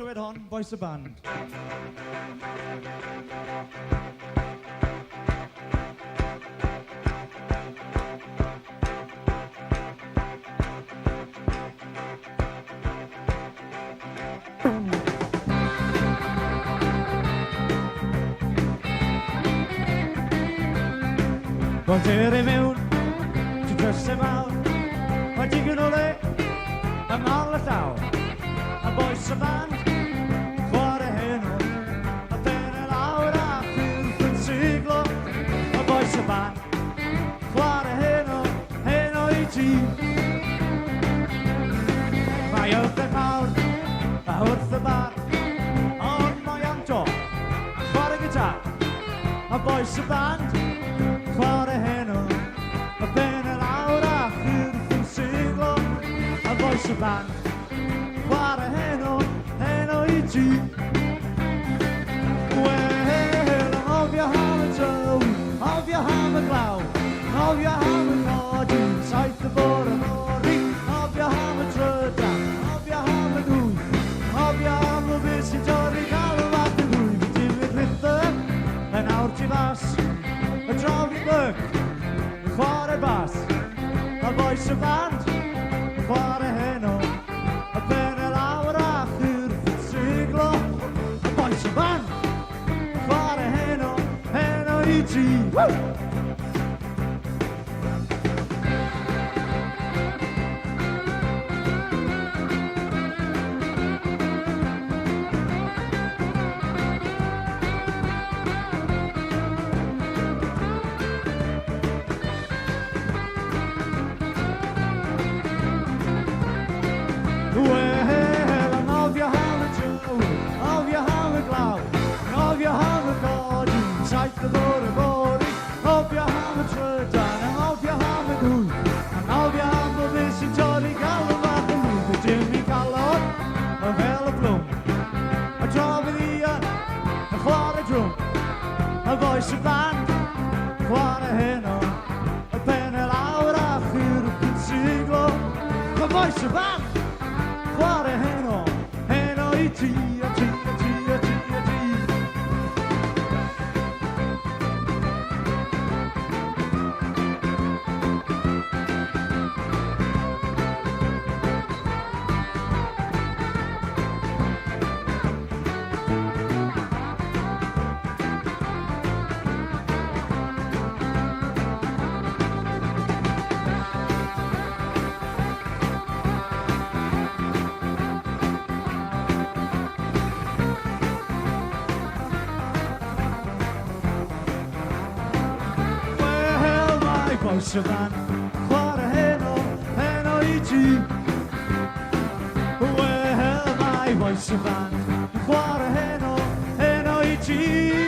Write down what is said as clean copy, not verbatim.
clywed hon, Voice of Band. Wel teer i mewn, ti'n drysau mawr, mae digon o le, am al y llaw. A Voice of Band, chwarae heno, a ben y lawr a ffyrdd yn siglo. A Voice of Band, chwarae heno i ti. Mae yfed mawr, a wrth y bar, ond mae Anto, a chwarae gitar. A Voice of Band, chwarae heno, a ben y lawr a ffyrdd yn siglo. A Voice of Band, chwarae heno i ti. Wel, anghofio ham y tyw, anghofio ham y glaw, anghofio ham y codi, saith y bore mori, anghofio ham y trydan, anghofio ham y dwy, anghofio ham y beth sy'n torri cael y fath y dwy. Fi dimyd rhythm, yn awr ti fas, y drofi byg, y chwarae bas. A Voice of Band, chwarae heno, a ben y lawr a ffyrdd yn siglo. A Voice of Band, chwarae heno i ti. Woo! Wel, anghofio ham y tyw, anghofio ham y glaw, anghofio ham y codi, saith y bore mori, anghofio ham y trydan, anghofio ham y dwy, anghofio ham y beth sy'n torri cael y fath y lwy. Fe dim i calon, y fel y blwm, a drofodd Ian, a chwarae drwm. A Voice of Band, chwarae heno, a ben y lawr a ffyrdd yn siglo. A Voice of Band, chwarae heno i ti, a ti, a ti, a ti, a ti. Voice of Band, chwarae heno i ti. Well, my Voice of Band, chwarae heno i ti.